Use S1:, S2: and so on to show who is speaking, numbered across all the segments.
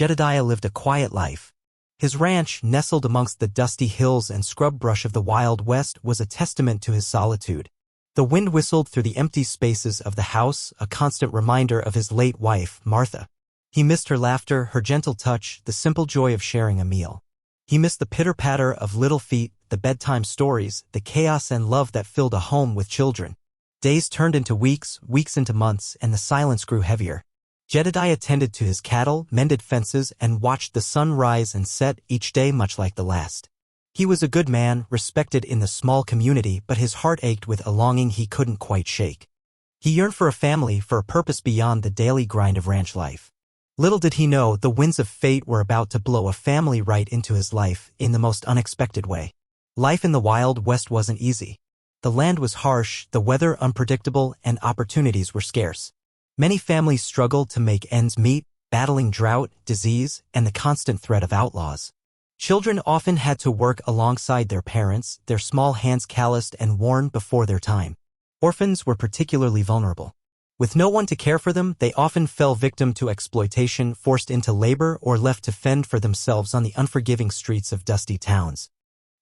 S1: Jedediah lived a quiet life. His ranch, nestled amongst the dusty hills and scrub brush of the Wild West, was a testament to his solitude. The wind whistled through the empty spaces of the house, a constant reminder of his late wife, Martha. He missed her laughter, her gentle touch, the simple joy of sharing a meal. He missed the pitter-patter of little feet, the bedtime stories, the chaos and love that filled a home with children. Days turned into weeks, weeks into months, and the silence grew heavier. Jedediah tended to his cattle, mended fences, and watched the sun rise and set, each day much like the last. He was a good man, respected in the small community, but his heart ached with a longing he couldn't quite shake. He yearned for a family, for a purpose beyond the daily grind of ranch life. Little did he know, the winds of fate were about to blow a family right into his life, in the most unexpected way. Life in the Wild West wasn't easy. The land was harsh, the weather unpredictable, and opportunities were scarce. Many families struggled to make ends meet, battling drought, disease, and the constant threat of outlaws. Children often had to work alongside their parents, their small hands calloused and worn before their time. Orphans were particularly vulnerable. With no one to care for them, they often fell victim to exploitation, forced into labor, or left to fend for themselves on the unforgiving streets of dusty towns.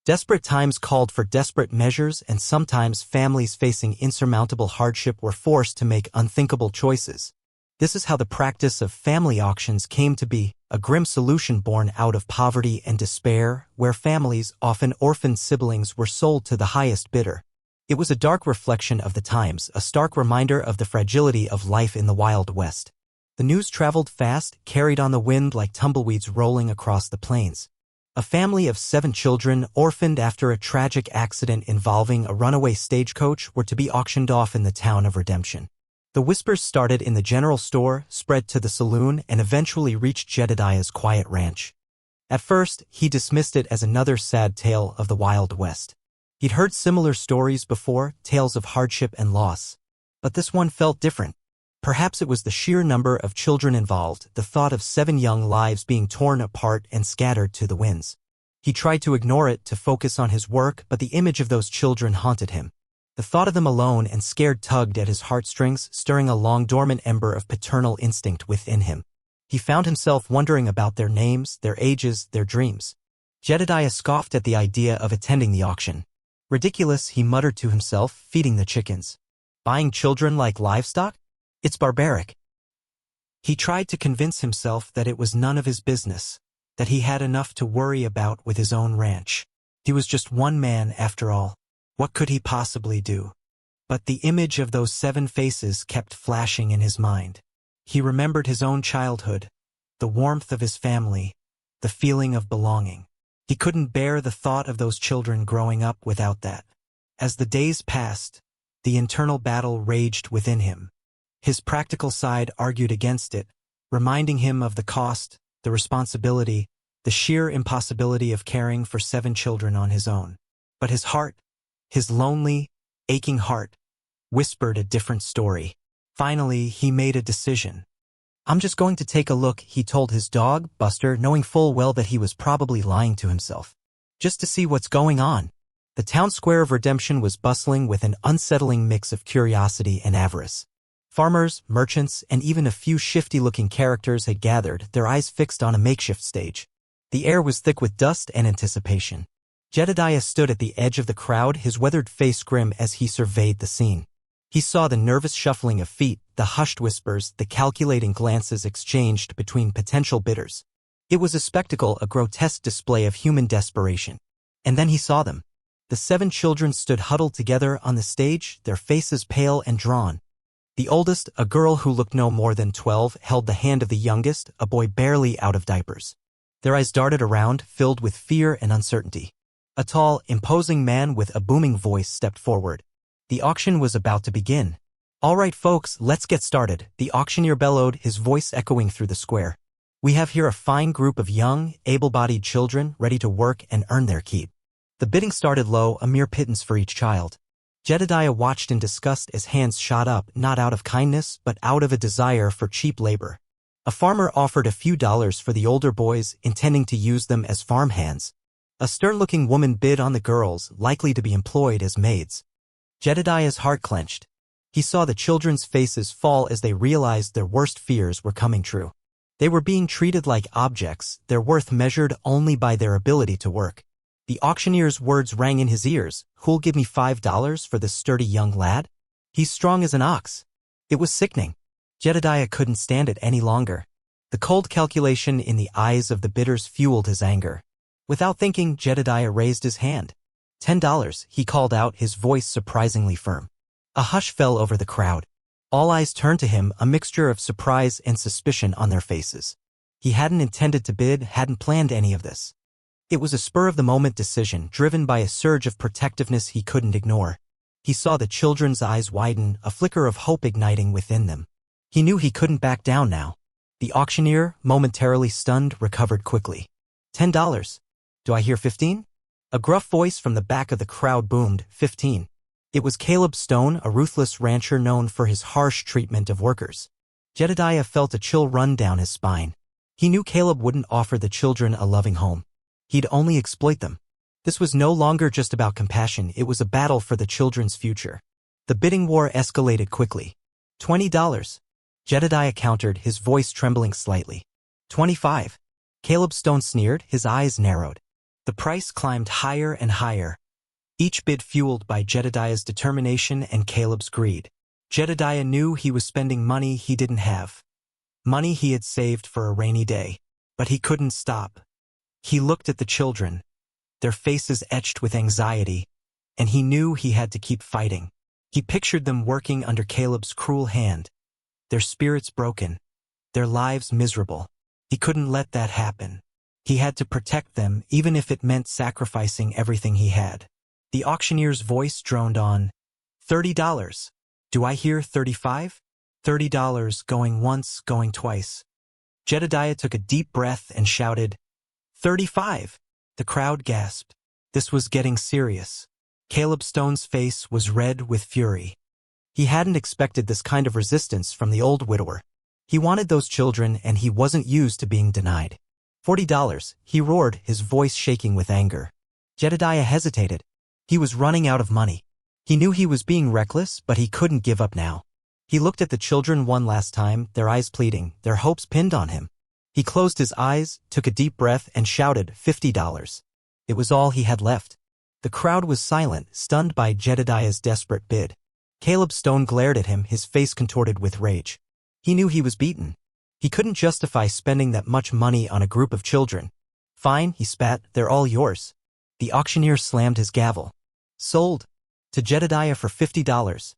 S1: Desperate times called for desperate measures, and sometimes families facing insurmountable hardship were forced to make unthinkable choices. This is how the practice of family auctions came to be, a grim solution born out of poverty and despair, where families, often orphaned siblings, were sold to the highest bidder. It was a dark reflection of the times, a stark reminder of the fragility of life in the Wild West. The news traveled fast, carried on the wind like tumbleweeds rolling across the plains. A family of 7 children, orphaned after a tragic accident involving a runaway stagecoach, were to be auctioned off in the town of Redemption. The whispers started in the general store, spread to the saloon, and eventually reached Jedediah's quiet ranch. At first, he dismissed it as another sad tale of the Wild West. He'd heard similar stories before, tales of hardship and loss. But this one felt different. Perhaps it was the sheer number of children involved, the thought of 7 young lives being torn apart and scattered to the winds. He tried to ignore it, to focus on his work, but the image of those children haunted him. The thought of them alone and scared tugged at his heartstrings, stirring a long-dormant ember of paternal instinct within him. He found himself wondering about their names, their ages, their dreams. Jedediah scoffed at the idea of attending the auction. Ridiculous, he muttered to himself, feeding the chickens. Buying children like livestock? It's barbaric. He tried to convince himself that it was none of his business, that he had enough to worry about with his own ranch. He was just one man after all. What could he possibly do? But the image of those 7 faces kept flashing in his mind. He remembered his own childhood, the warmth of his family, the feeling of belonging. He couldn't bear the thought of those children growing up without that. As the days passed, the internal battle raged within him. His practical side argued against it, reminding him of the cost, the responsibility, the sheer impossibility of caring for 7 children on his own. But his heart, his lonely, aching heart, whispered a different story. Finally, he made a decision. "I'm just going to take a look," he told his dog, Buster, knowing full well that he was probably lying to himself. "Just to see what's going on." The town square of Redemption was bustling with an unsettling mix of curiosity and avarice. Farmers, merchants, and even a few shifty-looking characters had gathered, their eyes fixed on a makeshift stage. The air was thick with dust and anticipation. Jedediah stood at the edge of the crowd, his weathered face grim as he surveyed the scene. He saw the nervous shuffling of feet, the hushed whispers, the calculating glances exchanged between potential bidders. It was a spectacle, a grotesque display of human desperation. And then he saw them. The 7 children stood huddled together on the stage, their faces pale and drawn. The oldest, a girl who looked no more than 12, held the hand of the youngest, a boy barely out of diapers. Their eyes darted around, filled with fear and uncertainty. A tall, imposing man with a booming voice stepped forward. The auction was about to begin. "All right, folks, let's get started," the auctioneer bellowed, his voice echoing through the square. "We have here a fine group of young, able-bodied children ready to work and earn their keep." The bidding started low, a mere pittance for each child. Jedediah watched in disgust as hands shot up, not out of kindness, but out of a desire for cheap labor. A farmer offered a few dollars for the older boys, intending to use them as farmhands. A stern-looking woman bid on the girls, likely to be employed as maids. Jedediah's heart clenched. He saw the children's faces fall as they realized their worst fears were coming true. They were being treated like objects, their worth measured only by their ability to work. The auctioneer's words rang in his ears. "Who'll give me $5 for this sturdy young lad? He's strong as an ox." It was sickening. Jedediah couldn't stand it any longer. The cold calculation in the eyes of the bidders fueled his anger. Without thinking, Jedediah raised his hand. $10, he called out, his voice surprisingly firm. A hush fell over the crowd. All eyes turned to him, a mixture of surprise and suspicion on their faces. He hadn't intended to bid, hadn't planned any of this. It was a spur-of-the-moment decision, driven by a surge of protectiveness he couldn't ignore. He saw the children's eyes widen, a flicker of hope igniting within them. He knew he couldn't back down now. The auctioneer, momentarily stunned, recovered quickly. $10. Do I hear 15? A gruff voice from the back of the crowd boomed, 15. It was Caleb Stone, a ruthless rancher known for his harsh treatment of workers. Jedediah felt a chill run down his spine. He knew Caleb wouldn't offer the children a loving home. He'd only exploit them. This was no longer just about compassion, it was a battle for the children's future. The bidding war escalated quickly. $20. Jedediah countered, his voice trembling slightly. 25. Caleb Stone sneered, his eyes narrowed. The price climbed higher and higher, each bid fueled by Jedediah's determination and Caleb's greed. Jedediah knew he was spending money he didn't have. Money he had saved for a rainy day. But he couldn't stop. He looked at the children, their faces etched with anxiety, and he knew he had to keep fighting. He pictured them working under Caleb's cruel hand, their spirits broken, their lives miserable. He couldn't let that happen. He had to protect them, even if it meant sacrificing everything he had. The auctioneer's voice droned on. $30. Do I hear 35? $30, going once, going twice. Jedediah took a deep breath and shouted, 35. The crowd gasped. This was getting serious. Caleb Stone's face was red with fury. He hadn't expected this kind of resistance from the old widower. He wanted those children, and he wasn't used to being denied. $40, he roared, his voice shaking with anger. Jedediah hesitated. He was running out of money. He knew he was being reckless, but he couldn't give up now. He looked at the children one last time, their eyes pleading, their hopes pinned on him. He closed his eyes, took a deep breath, and shouted, $50. It was all he had left. The crowd was silent, stunned by Jedediah's desperate bid. Caleb Stone glared at him, his face contorted with rage. He knew he was beaten. He couldn't justify spending that much money on a group of children. Fine, he spat, they're all yours. The auctioneer slammed his gavel. Sold. To Jedediah for $50.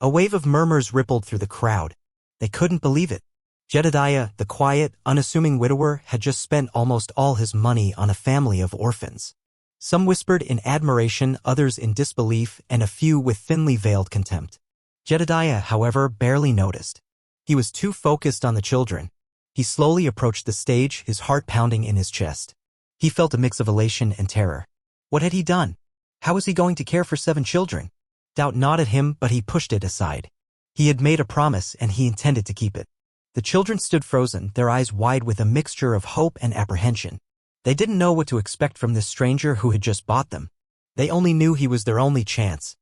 S1: A wave of murmurs rippled through the crowd. They couldn't believe it. Jedediah, the quiet, unassuming widower, had just spent almost all his money on a family of orphans. Some whispered in admiration, others in disbelief, and a few with thinly veiled contempt. Jedediah, however, barely noticed. He was too focused on the children. He slowly approached the stage, his heart pounding in his chest. He felt a mix of elation and terror. What had he done? How was he going to care for 7 children? Doubt gnawed at him, but he pushed it aside. He had made a promise, and he intended to keep it. The children stood frozen, their eyes wide with a mixture of hope and apprehension. They didn't know what to expect from this stranger who had just bought them. They only knew he was their only chance.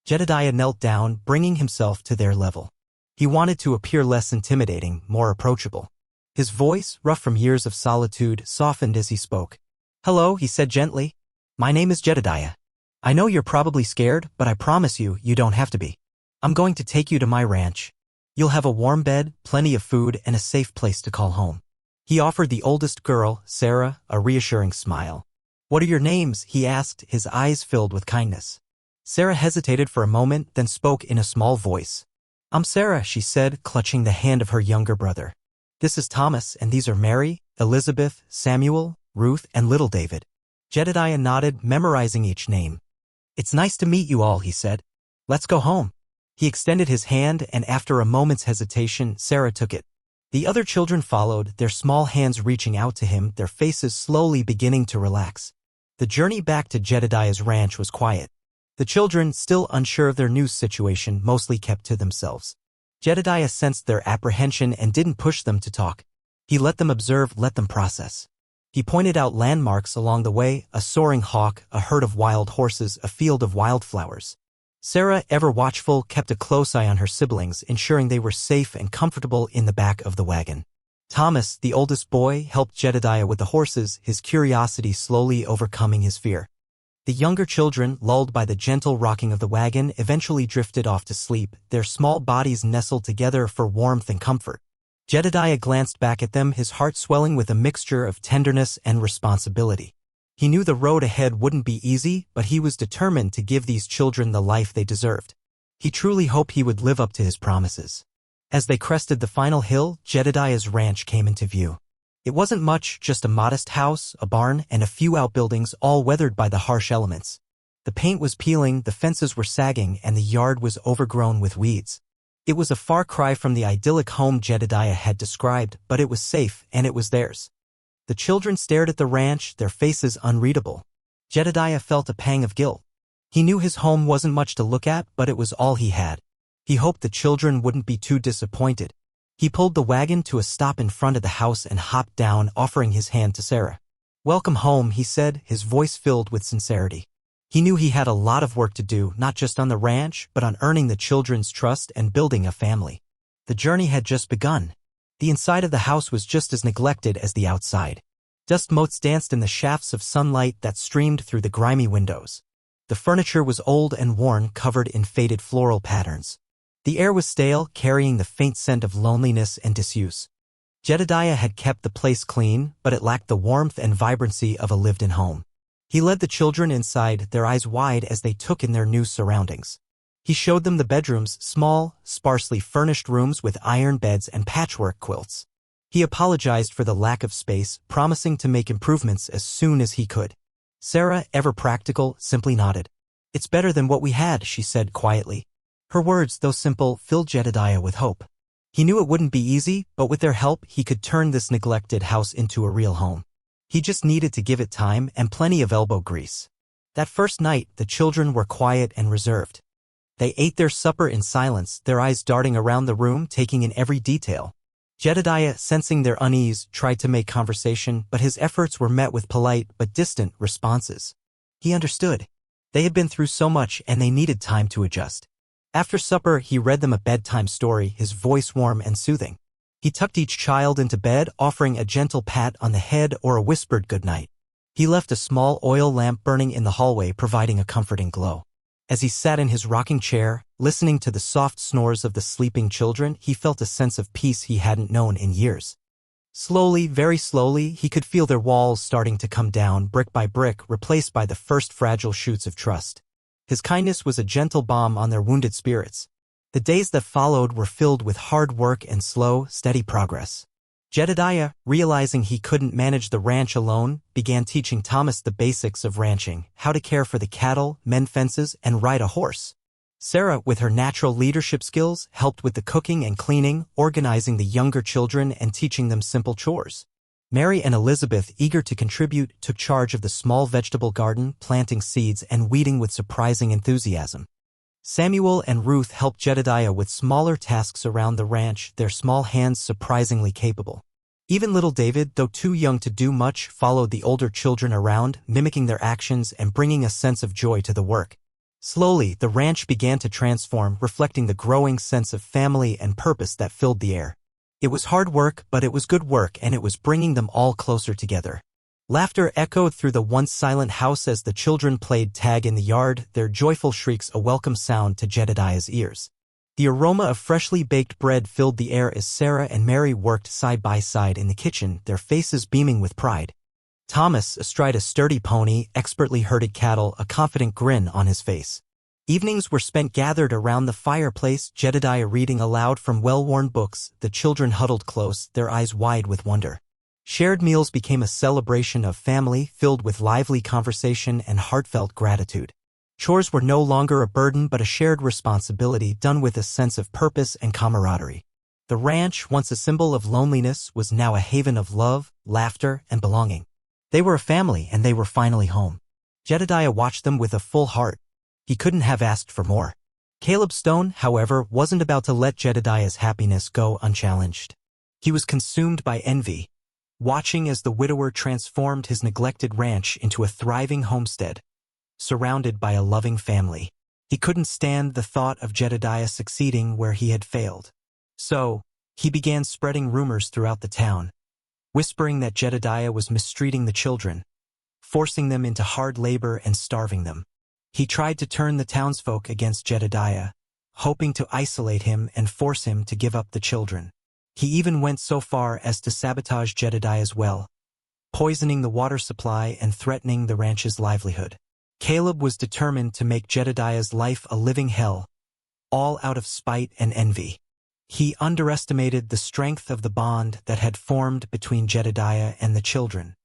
S1: Jedediah knelt down, bringing himself to their level. He wanted to appear less intimidating, more approachable. His voice, rough from years of solitude, softened as he spoke. "Hello," he said gently. "My name is Jedediah. I know you're probably scared, but I promise you, you don't have to be. I'm going to take you to my ranch. You'll have a warm bed, plenty of food, and a safe place to call home." He offered the oldest girl, Sarah, a reassuring smile. "What are your names?" he asked, his eyes filled with kindness. Sarah hesitated for a moment, then spoke in a small voice. "I'm Sarah," she said, clutching the hand of her younger brother. "This is Thomas, and these are Mary, Elizabeth, Samuel, Ruth, and little David." Jedediah nodded, memorizing each name. "It's nice to meet you all," he said. "Let's go home." He extended his hand, and after a moment's hesitation, Sarah took it. The other children followed, their small hands reaching out to him, their faces slowly beginning to relax. The journey back to Jedediah's ranch was quiet. The children, still unsure of their new situation, mostly kept to themselves. Jedediah sensed their apprehension and didn't push them to talk. He let them observe, let them process. He pointed out landmarks along the way, a soaring hawk, a herd of wild horses, a field of wildflowers. Sarah, ever watchful, kept a close eye on her siblings, ensuring they were safe and comfortable in the back of the wagon. Thomas, the oldest boy, helped Jedediah with the horses, his curiosity slowly overcoming his fear. The younger children, lulled by the gentle rocking of the wagon, eventually drifted off to sleep, their small bodies nestled together for warmth and comfort. Jedediah glanced back at them, his heart swelling with a mixture of tenderness and responsibility. He knew the road ahead wouldn't be easy, but he was determined to give these children the life they deserved. He truly hoped he would live up to his promises. As they crested the final hill, Jedediah's ranch came into view. It wasn't much, just a modest house, a barn, and a few outbuildings, all weathered by the harsh elements. The paint was peeling, the fences were sagging, and the yard was overgrown with weeds. It was a far cry from the idyllic home Jedediah had described, but it was safe, and it was theirs. The children stared at the ranch, their faces unreadable. Jedediah felt a pang of guilt. He knew his home wasn't much to look at, but it was all he had. He hoped the children wouldn't be too disappointed. He pulled the wagon to a stop in front of the house and hopped down, offering his hand to Sarah. "Welcome home," he said, his voice filled with sincerity. He knew he had a lot of work to do, not just on the ranch, but on earning the children's trust and building a family. The journey had just begun. The inside of the house was just as neglected as the outside. Dust motes danced in the shafts of sunlight that streamed through the grimy windows. The furniture was old and worn, covered in faded floral patterns. The air was stale, carrying the faint scent of loneliness and disuse. Jedediah had kept the place clean, but it lacked the warmth and vibrancy of a lived-in home. He led the children inside, their eyes wide as they took in their new surroundings. He showed them the bedrooms, small, sparsely furnished rooms with iron beds and patchwork quilts. He apologized for the lack of space, promising to make improvements as soon as he could. Sarah, ever practical, simply nodded. "It's better than what we had," she said quietly. Her words, though simple, filled Jedediah with hope. He knew it wouldn't be easy, but with their help, he could turn this neglected house into a real home. He just needed to give it time and plenty of elbow grease. That first night, the children were quiet and reserved. They ate their supper in silence, their eyes darting around the room, taking in every detail. Jedediah, sensing their unease, tried to make conversation, but his efforts were met with polite but distant responses. He understood. They had been through so much and they needed time to adjust. After supper, he read them a bedtime story, his voice warm and soothing. He tucked each child into bed, offering a gentle pat on the head or a whispered goodnight. He left a small oil lamp burning in the hallway, providing a comforting glow. As he sat in his rocking chair, listening to the soft snores of the sleeping children, he felt a sense of peace he hadn't known in years. Slowly, very slowly, he could feel their walls starting to come down, brick by brick, replaced by the first fragile shoots of trust. His kindness was a gentle balm on their wounded spirits. The days that followed were filled with hard work and slow, steady progress. Jedediah, realizing he couldn't manage the ranch alone, began teaching Thomas the basics of ranching, how to care for the cattle, mend fences, and ride a horse. Sarah, with her natural leadership skills, helped with the cooking and cleaning, organizing the younger children and teaching them simple chores. Mary and Elizabeth, eager to contribute, took charge of the small vegetable garden, planting seeds and weeding with surprising enthusiasm. Samuel and Ruth helped Jedediah with smaller tasks around the ranch, their small hands surprisingly capable. Even little David, though too young to do much, followed the older children around, mimicking their actions and bringing a sense of joy to the work. Slowly, the ranch began to transform, reflecting the growing sense of family and purpose that filled the air. It was hard work, but it was good work, and it was bringing them all closer together. Laughter echoed through the once silent house as the children played tag in the yard, their joyful shrieks a welcome sound to Jedediah's ears. The aroma of freshly baked bread filled the air as Sarah and Mary worked side by side in the kitchen, their faces beaming with pride. Thomas, astride a sturdy pony, expertly herded cattle, a confident grin on his face. Evenings were spent gathered around the fireplace, Jedediah reading aloud from well-worn books, the children huddled close, their eyes wide with wonder. Shared meals became a celebration of family, filled with lively conversation and heartfelt gratitude. Chores were no longer a burden but a shared responsibility done with a sense of purpose and camaraderie. The ranch, once a symbol of loneliness, was now a haven of love, laughter, and belonging. They were a family, and they were finally home. Jedediah watched them with a full heart. He couldn't have asked for more. Caleb Stone, however, wasn't about to let Jedediah's happiness go unchallenged. He was consumed by envy, watching as the widower transformed his neglected ranch into a thriving homestead, surrounded by a loving family. He couldn't stand the thought of Jedediah succeeding where he had failed. So, He began spreading rumors throughout the town, whispering that Jedediah was mistreating the children, forcing them into hard labor and starving them. He tried to turn the townsfolk against Jedediah, hoping to isolate him and force him to give up the children. He even went so far as to sabotage Jedediah's well, poisoning the water supply and threatening the ranch's livelihood. Caleb was determined to make Jedediah's life a living hell, all out of spite and envy. He underestimated the strength of the bond that had formed between Jedediah and the children.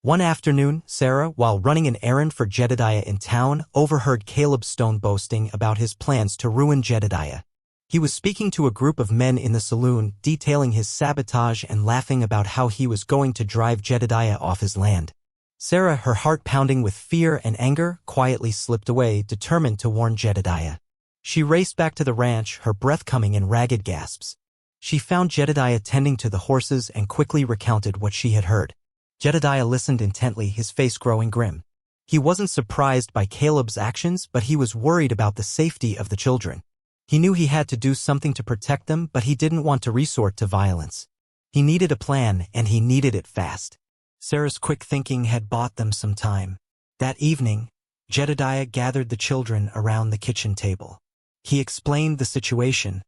S1: One afternoon, Sarah, while running an errand for Jedediah in town, overheard Caleb Stone boasting about his plans to ruin Jedediah. He was speaking to a group of men in the saloon, detailing his sabotage and laughing about how he was going to drive Jedediah off his land. Sarah, her heart pounding with fear and anger, quietly slipped away, determined to warn Jedediah. She raced back to the ranch, her breath coming in ragged gasps. She found Jedediah tending to the horses and quickly recounted what she had heard. Jedediah listened intently, his face growing grim. He wasn't surprised by Caleb's actions, but he was worried about the safety of the children. He knew he had to do something to protect them, but he didn't want to resort to violence. He needed a plan, and he needed it fast. Sarah's quick thinking had bought them some time. That evening, Jedediah gathered the children around the kitchen table. He explained the situation,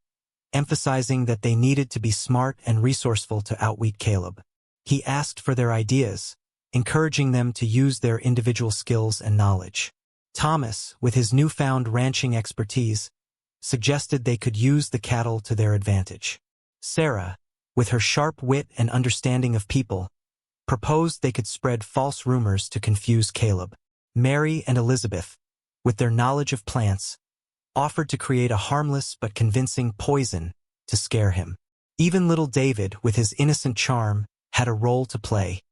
S1: emphasizing that they needed to be smart and resourceful to outwit Caleb. He asked for their ideas, encouraging them to use their individual skills and knowledge. Thomas, with his newfound ranching expertise, suggested they could use the cattle to their advantage. Sarah, with her sharp wit and understanding of people, proposed they could spread false rumors to confuse Caleb. Mary and Elizabeth, with their knowledge of plants, offered to create a harmless but convincing poison to scare him. Even little David, with his innocent charm, had a role to play.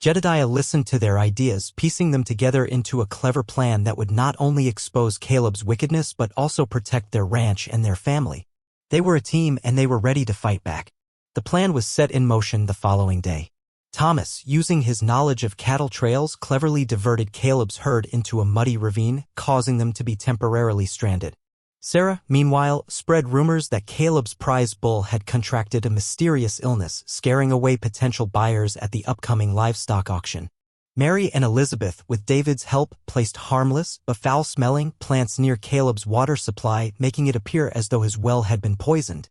S1: Jedediah listened to their ideas, piecing them together into a clever plan that would not only expose Caleb's wickedness but also protect their ranch and their family. They were a team and they were ready to fight back. The plan was set in motion the following day. Thomas, using his knowledge of cattle trails, cleverly diverted Caleb's herd into a muddy ravine, causing them to be temporarily stranded. Sarah, meanwhile, spread rumors that Caleb's prize bull had contracted a mysterious illness, scaring away potential buyers at the upcoming livestock auction. Mary and Elizabeth, with David's help, placed harmless but foul-smelling plants near Caleb's water supply, making it appear as though his well had been poisoned.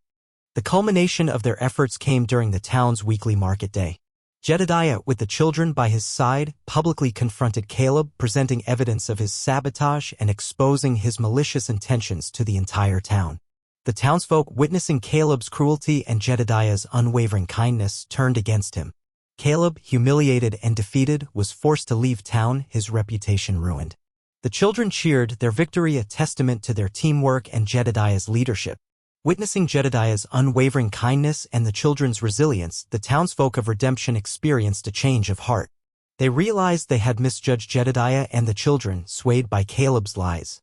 S1: The culmination of their efforts came during the town's weekly market day. Jedediah, with the children by his side, publicly confronted Caleb, presenting evidence of his sabotage and exposing his malicious intentions to the entire town. The townsfolk, witnessing Caleb's cruelty and Jedediah's unwavering kindness, turned against him. Caleb, humiliated and defeated, was forced to leave town, his reputation ruined. The children cheered, their victory a testament to their teamwork and Jedediah's leadership. Witnessing Jedediah's unwavering kindness and the children's resilience, the townsfolk of Redemption experienced a change of heart. They realized they had misjudged Jedediah and the children, swayed by Caleb's lies.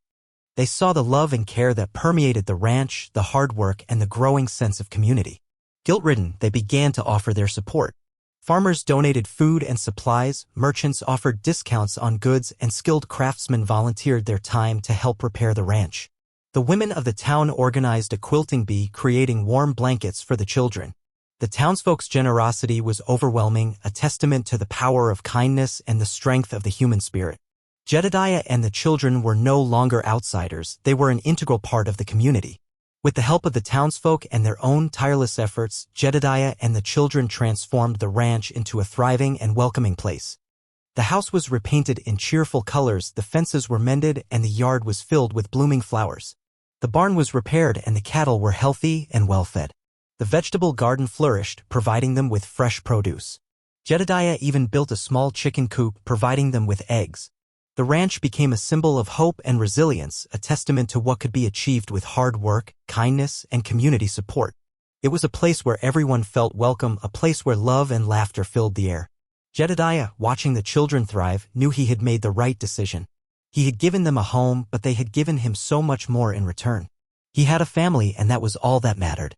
S1: They saw the love and care that permeated the ranch, the hard work, and the growing sense of community. Guilt-ridden, they began to offer their support. Farmers donated food and supplies, merchants offered discounts on goods, and skilled craftsmen volunteered their time to help repair the ranch. The women of the town organized a quilting bee, creating warm blankets for the children. The townsfolk's generosity was overwhelming, a testament to the power of kindness and the strength of the human spirit. Jedediah and the children were no longer outsiders, they were an integral part of the community. With the help of the townsfolk and their own tireless efforts, Jedediah and the children transformed the ranch into a thriving and welcoming place. The house was repainted in cheerful colors, the fences were mended, and the yard was filled with blooming flowers. The barn was repaired and the cattle were healthy and well-fed. The vegetable garden flourished, providing them with fresh produce. Jedediah even built a small chicken coop, providing them with eggs. The ranch became a symbol of hope and resilience, a testament to what could be achieved with hard work, kindness, and community support. It was a place where everyone felt welcome, a place where love and laughter filled the air. Jedediah, watching the children thrive, knew he had made the right decision. He had given them a home, but they had given him so much more in return. He had a family, and that was all that mattered.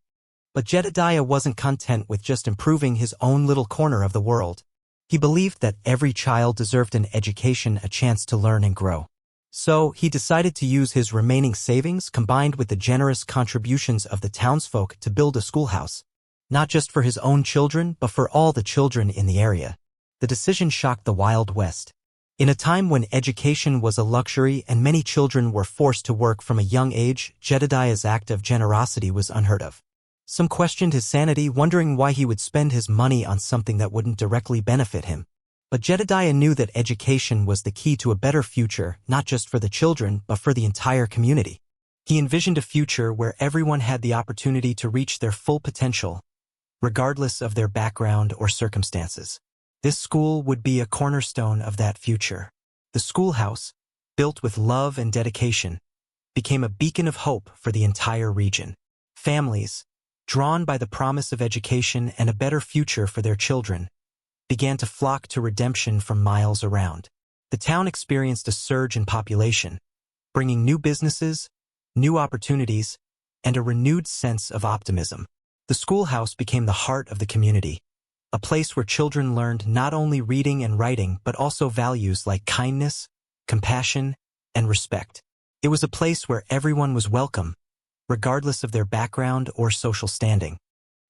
S1: But Jedediah wasn't content with just improving his own little corner of the world. He believed that every child deserved an education, a chance to learn and grow. So, he decided to use his remaining savings, combined with the generous contributions of the townsfolk, to build a schoolhouse. not just for his own children but for all the children in the area. The decision shocked the Wild West. In a time when education was a luxury and many children were forced to work from a young age, Jedediah's act of generosity was unheard of. Some questioned his sanity, wondering why he would spend his money on something that wouldn't directly benefit him. But Jedediah knew that education was the key to a better future, not just for the children, but for the entire community. He envisioned a future where everyone had the opportunity to reach their full potential, regardless of their background or circumstances. This school would be a cornerstone of that future. The schoolhouse, built with love and dedication, became a beacon of hope for the entire region. Families, drawn by the promise of education and a better future for their children, began to flock to Redemption from miles around. The town experienced a surge in population, bringing new businesses, new opportunities, and a renewed sense of optimism. The schoolhouse became the heart of the community, a place where children learned not only reading and writing but also values like kindness, compassion, and respect. It was a place where everyone was welcome, regardless of their background or social standing.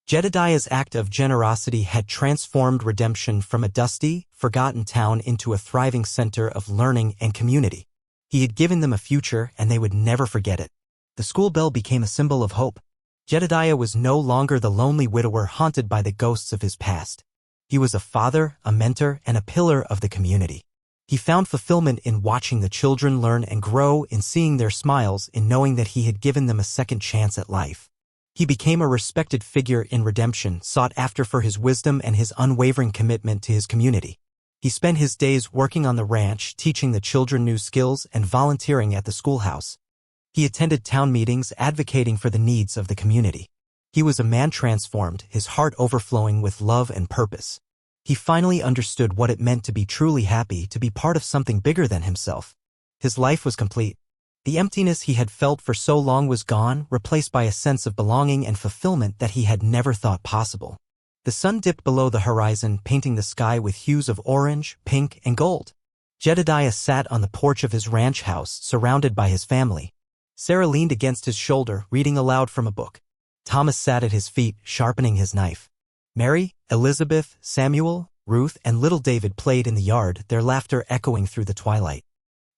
S1: Jedediah's act of generosity had transformed Redemption from a dusty, forgotten town into a thriving center of learning and community. He had given them a future and they would never forget it. The school bell became a symbol of hope. Jedediah was no longer the lonely widower haunted by the ghosts of his past. He was a father, a mentor, and a pillar of the community. He found fulfillment in watching the children learn and grow, in seeing their smiles, in knowing that he had given them a second chance at life. He became a respected figure in Redemption, sought after for his wisdom and his unwavering commitment to his community. He spent his days working on the ranch, teaching the children new skills, and volunteering at the schoolhouse. He attended town meetings, advocating for the needs of the community. He was a man transformed, his heart overflowing with love and purpose. He finally understood what it meant to be truly happy, to be part of something bigger than himself. His life was complete. The emptiness he had felt for so long was gone, replaced by a sense of belonging and fulfillment that he had never thought possible. The sun dipped below the horizon, painting the sky with hues of orange, pink, and gold. Jedediah sat on the porch of his ranch house, surrounded by his family. Sarah leaned against his shoulder, reading aloud from a book. Thomas sat at his feet, sharpening his knife. Mary, Elizabeth, Samuel, Ruth, and little David played in the yard, their laughter echoing through the twilight.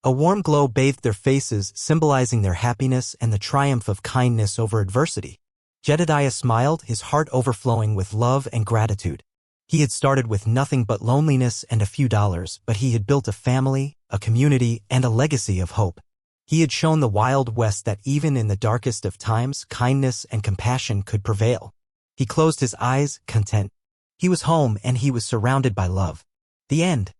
S1: A warm glow bathed their faces, symbolizing their happiness and the triumph of kindness over adversity. Jedediah smiled, his heart overflowing with love and gratitude. He had started with nothing but loneliness and a few dollars, but he had built a family, a community, and a legacy of hope. He had shown the Wild West that even in the darkest of times, kindness and compassion could prevail. He closed his eyes, content. He was home and he was surrounded by love. The end.